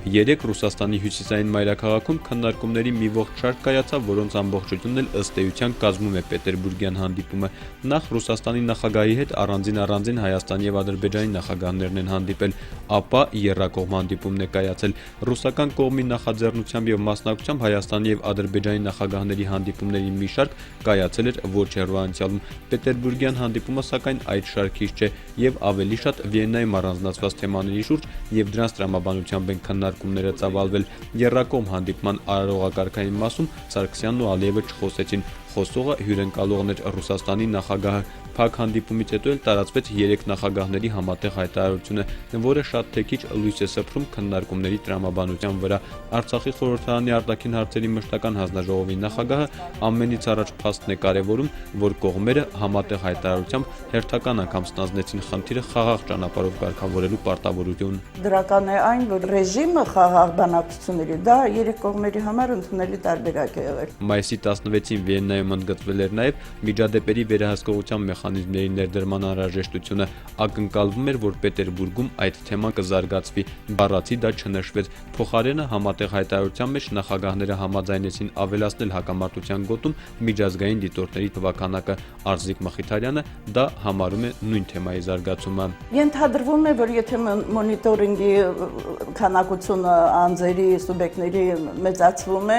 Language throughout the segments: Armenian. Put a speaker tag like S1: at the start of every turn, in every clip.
S1: Երեկ Ռուսաստանի հյուսիսային մայրաքաղաքում քննարկումների մի ողջ շարք կայացավ, որոնց ամբողջությունն էլ ըստ էության կազմում է Պետերբուրգյան հանդիպումը։ Նախ Ռուսաստանի նախագահի հետ առանձին Հայաստանի եւ Ադրբեջանի նախագահներն են հանդիպել, ապա եռակողմ հանդիպումն է կայացել։ Ռուսական կողմի նախաձեռնությամբ եւ մասնակցությամբ Հայաստանի եւ Ադրբեջանի նախագահների հանդիպումների մի շարք կայացել էր ոչ հեռու անցյալում։ Պետերբուրգյան հանդիպումը սակայն այդ շարքից չէ եւ ավելի շատ Վիեննայում առանձնացված թեմաների շուրջ եւ դրանց տրամաբանությամբ են քննարկումները ծավալվել։ Եռակողմ հանդիպման արարողակարգային մասում Սարգսյանն ու Ալիևը չխոսեցին։ Խոսողը հյուրընկալողն էր Ռուսաստանի նախագահը։ Փակ հանդիպումից հետո էլ տարածվեց 3 նախագահների համատեղ հայտարարությունը, որը շատ թե քիչ լույս է սփռում քննարկումների տրամաբանության վրա։ Արցախի խորհրդարանի արտաքին հարցերի մշտական հանձնաժողովի նախագահը ամենից առաջ փաստն է կարևորում, որ կողմերը համատեղ հայտարարությամբ հերթական անգամ ստանձնեցին խնդիրը խաղաղ ճանապարհով կարգավորելու պարտավորություն։
S2: Դրական է այն, որ ռեժիմը խաղաղ բանակցությունների դա երեք կողմերի համար ընդունելի տարբերակ է եղել։
S1: Մայիսի 16-ին Վիեննայում ընդգծվել էր նաև միջադեպերի վերահսկողության մեխանիզմների ներդրման անհրաժեշտությունը։ Ակնկալվում էր, որ Պետերբուրգում այդ թեման կզարգացվի, բառացի դա չնշվեց։ Փոխարենը համատեղ հայտարարության մեջ նախագահները համաձայնեցին ավելացնել հակամարտության գոտում միջազգային դիտորդների թվաքանակը։ Արզիկ Մխիթարյանը դա համարում է նույն թեմայի զարգացումը։
S2: Ենթադրվում է, որ եթե մոնիտորինգի քանակությունը անձերի, սուբյեկտների մեծացվում է,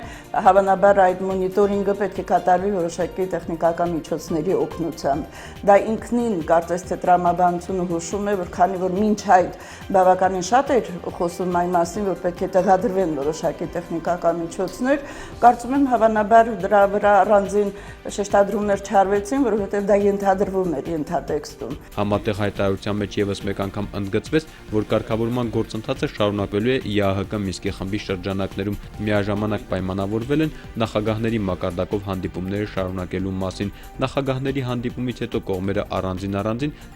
S2: հավանաբար այդ մոնիտորինգը պետք է կատարվի որոշակի տեխնիկական միջոցների օգնությամբ։ Դա ինքնին կարծես թե տրամաբանությունը հուշում է, որ քանի որ մինչ այդ բավականին շատ էր խոսում այն մասին, որ պետք է տեղադրվեն որոշակի տեխնիկական միջոցներ, կարծում եմ հավանաբար դրա վրա առանձին շեշտադրումներ չարվեցին, որովհետև դա ենթադրվում էր ենթատեքստում։
S1: Համատեղ հայտարարության մեջ եւս մեկ անգամ ընդգծվեց, որ կարգավորման գործընթացը շարունակվելու է ՀՀԿ Մինսկի խմբի շրջանակներում։ Միաժամանակ պայմանավորվել են նախագահների մակարդակով հանդիպումները շարունակելու մասին։ Նախագահների հանդիպումից հետո կողմերը առանձին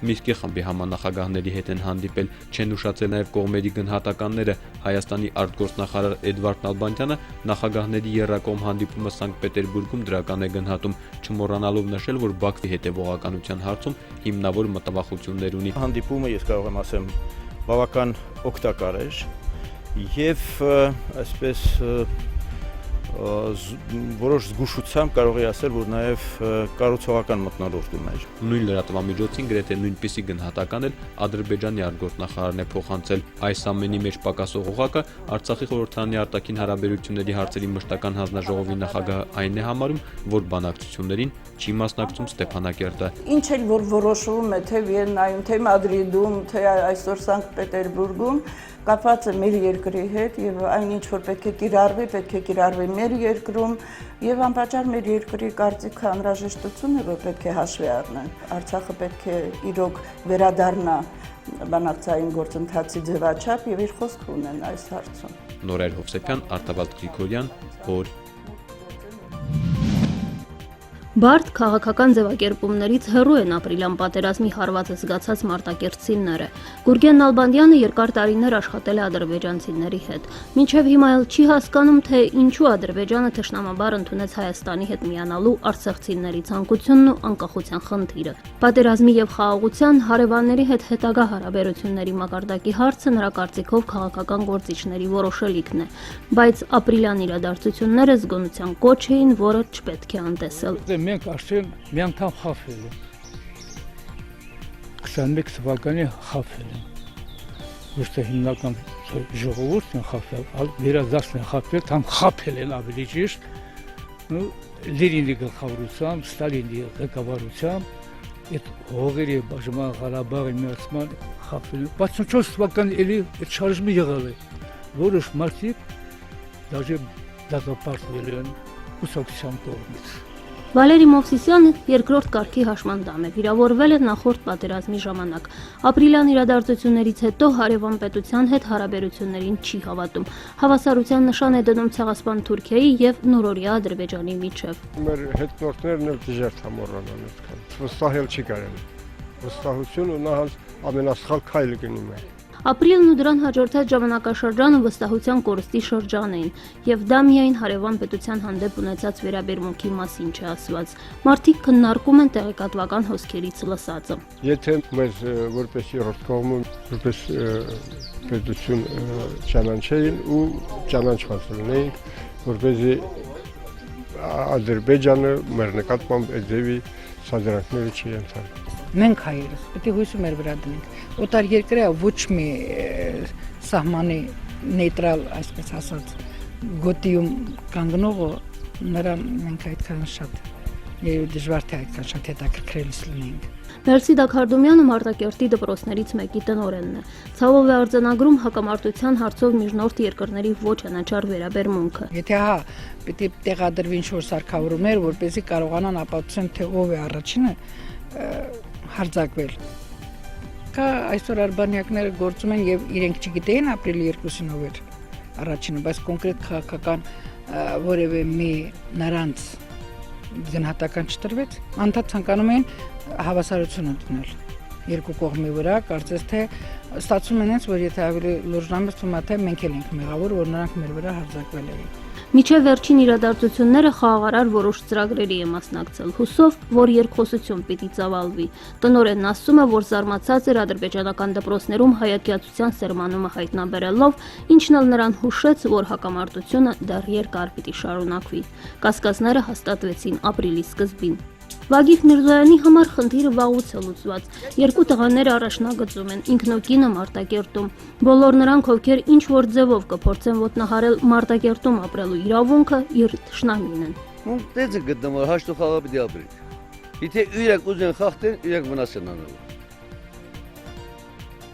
S1: Մինսկի խմբի համանախագահների հետ են հանդիպել։ Չեն ուշացել նաև կողմերի գնահատականները։ Հայաստանի արտգործնախարար Էդվարդ Նալբանդյանը նախագահների եռակողմ հանդիպումը Սանկտ Պետերբուրգում դրական է գնահատում, չմոռանալով նշել, որ Բաքվի հետևողականության հարցում հիմնավոր մտավախություններ ունի։
S3: Հանդիպումը, ես կարող եմ ասեմ, բավական օգտակար էր եւ այսպես որոշ զգուշությամբ կարող է ասել, որ նաև կառուցողական մթնոլորտում էր։
S1: Նույն լրատվամիջոցին գրեթե նույնպիսի գնահատական էլ Ադրբեջանի արտգործնախարարն է փոխանցել։ Այս ամենի մեջ պակասող օղակը Արցախի խորհրդարանի արտաքին հարաբերությունների հարցերի մշտական հանձնաժողովի նախագահը այն է համարում, որ բանակցություններին չի մասնակցում Ստեփանակերտը։
S2: Ինչ էլ որ որոշվում է թե Վիեննայում, թե Մադրիդում, թե այսօր Սանկտ Պետերբուրգում, կապված է մեր երկրի հետ եւ այնինչ որ պետք է կիրառվի մեր երկրում եւ անպատճառ մեր երկրի կարծիքը անհրաժեշտություն է, որ պետք է հաշվի առնեն։ Արցախը պետք է իրոք վերադառնա բանակցային գործընթացի ձևաչափ եւ իր խոսքը ունեն այս հարցում։
S1: Նորայր Հովսեփյան, Արտավազդ Գրիգորյան, օր։
S4: Բարդ քաղաքական ձևակերպումներից հեռու են ապրիլյան պատերազմի հարվածը զգացած մարտակերտցիները։ Գուրգեն Նալբանդյանը երկար տարիներ աշխատել է ադրբեջանցիների հետ։ Մինչև հիմա էլ չի հասկանում, թե ինչու Ադրբեջանը թշնամաբար ընդունեց Հայաստանի հետ միանալու արցախցիների ցանկությունն ու անկախության խնդիրը։ Պատերազմի եւ խաղաղության հարևանների հետ հետագա հարաբերությունների մակարդակի հարցը նրա կարծիքով քաղաքական գործիչների որոշելիքն է, բայց ապրիլյան իրադարձությունները զգոնության կոչ էին, որը չպետք է անտեսել։
S5: Մենք արդեն մի անգամ խաբել ենք, 21 թվականի խաբել ենք, ոչ թե հիմնական ժողովուրդն են խաբել, այլ վերադարձն են խաբել, կամ խաբել են ավելի ճիշտ, Լենինի գլխավորությամբ, Ստալինի ղեկավարությամբ, այդ հողերի բաժանման Ղարաբաղի միացման խաբել են, 64 թվականի էլի այդ շարժումը եղել է, որոշ մարդիկ դաժե դատապարտվել են կուսակցության կողմից։
S4: Վալերի Մովսիսյանը երկրորդ կարգի հաշմանդամ է, վիրավորվել է նախորդ պատերազմի ժամանակ։ Ապրիլյան իրադարձություններից հետո հարևան պետության հետ հարաբերություններին չի հավատում։ Հավասարության նշան է դնում Ցեղասպան Թուրքիայի եւ նորօրյա Ադրբեջանի միջև։
S6: Մեր հետնորդներն էլ դժերտ համոռանան այդքան։ Վստահել չի կարելի։ Վստահությունը նա ամենասխալ քայլը գնում է։
S4: Ապրիլն ու դրան հաջորդած ժամանակաշրջանը վստահության կորստի շրջան էին, եւ դա միայն հարևան պետության հանդեպ ունեցած վերաբերմունքի մասին չի ասված։ Մարդիկ քննարկում են տեղեկատվական հոսքերից լսածը։
S6: Եթե մեզ որպես երրորդ կողմում որպես պետություն ճանաչեին ու ճանաչված լինեին, որպեսզի Ադրբեջանը մեր նկատմամբ այդ ձևի սադրանքները չի ենթարկի։
S7: Մենք հայերս պետք է հույսը մեր վրա դնենք։ Օտար երկրը ոչ մի սահմանի նեյտրալ, այսպես ասած, գոտիում կանգնողը նրան մենք այդքան շատ դժվար թե այդքան շատ հետաքրքրելիս լինենք։
S4: Մերսիդա Քարդումյանը Մարտակերտի դպրոցներից մեկի տնօրենն է։ Ցավով է արձանագրում հակամարտության հարցով միջնորդ երկրների ոչ անաչառ վերաբերմունքը։
S7: Եթե հա պետք է տեղադրվի ինչ-որ սարքավորումներ, որպեսզի կարողանան ապացուցեն, թե ով է առաջինը հարձակվել։ Կա այսօր արբանյակները գործում են եւ իրենք չգիտեին ապրիլի 2-ին ով էր առաջինը, բայց կոնկրետ քաղաքական որևէ մի նրանց գնահատական չտրվեց, անդադ ցանկանում են հավասարություն ընդունել երկու կողմի վրա, կարծես թե ստացվում են հենց, որ եթե ավելի լուրջ թվում է, թե մենք էլ ենք մեղավոր, որ նրանք մեր վրա հարձակվել էին։
S4: Միջև վերջին իրադարձությունները խաղաղարար որոշ ծրագրերի է մասնակցել, հուսով, որ երկխոսություն պիտի ծավալվի։ Տնօրենն ասում է, որ զարմացած էր ադրբեջանական դպրոցներում հայատյացության սերմանումը հայտնաբերելով, ինչն էլ նրան հուշեց, որ հակամարտությունը դեռ երկար պիտի շարունակվի։ Կասկածները հաստատվեցին ապրիլի սկզբին։ Վագիֆ Միրզոյանի համար խնդիրը վաղուց է լուծված։ Երկու տղաները առաջնագծում են, ինքն ու կինը Մարտակերտում։ Բոլոր նրանք, ովքեր ինչ-որ ձևով կփորձեն ոտնահարել Մարտակերտում ապրելու իրավունքը, իր թշնամին են։
S8: Ու դեզը գտնվում հաշտու խաղա պիտի ապրի։ Եթե իրենք ուզեն խախտեն, իրենք վնաս են անելու։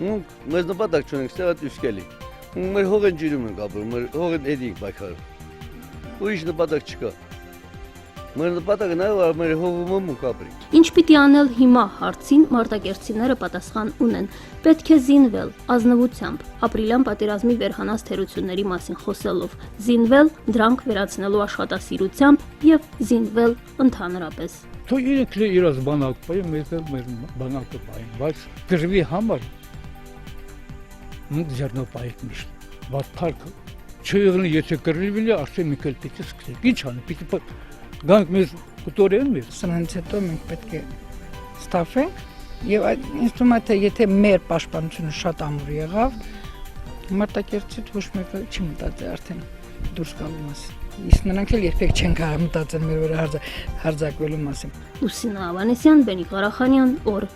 S8: Ու մեզ նպատակ չունենք ստեղա դուսկելի։ Ու մեր հողեն ջիրում ենք ապրում, մեր հողեն էդինք պայքարում։ Ուրիշ նպատակ չկա։ Մեր նպատակը նաև մեր հողում կապրի։
S4: Ինչ պիտի անել հիմա հարցին մարտակերտցիները պատասխան ունեն։ Պետք է զինվել ազնվությամբ, ապրիլյան պատերազմի վերհանած թերությունների մասին խոսելով, զինվել դրանք վերացնելու աշխատասիրությամբ եւ զինվել ընդհանրապես։
S5: Թող իրենք իրաց բանակը պայեն, մեզ մեր բանակը պայեն, բայց գրվի համար մենք ձեռնոպայեք միշտ։ Բայց փառքը չեղնի, եթե գրվի, արդեն մի քիչ պիտի սկսենք։ Ինչ անենք, պիտի գանք մեզ կտորեն մեզ։
S7: Սրանից հետո մենք պետք է ստաֆենք եւ այդ ինձ թվում է թե եթե մեր պաշտպանությունը շատ ամուր եղավ, Մարտակերտից ոչ մեկը չի մտածել արդեն դուրս գալու մասին։ Իսկ նրանք էլ երբեք չեն կարող մտածել մեր վրա հարձակվելու մասին։
S4: Լուսինա Ավանեսյան, Բենիկ Ղարախանյան, օր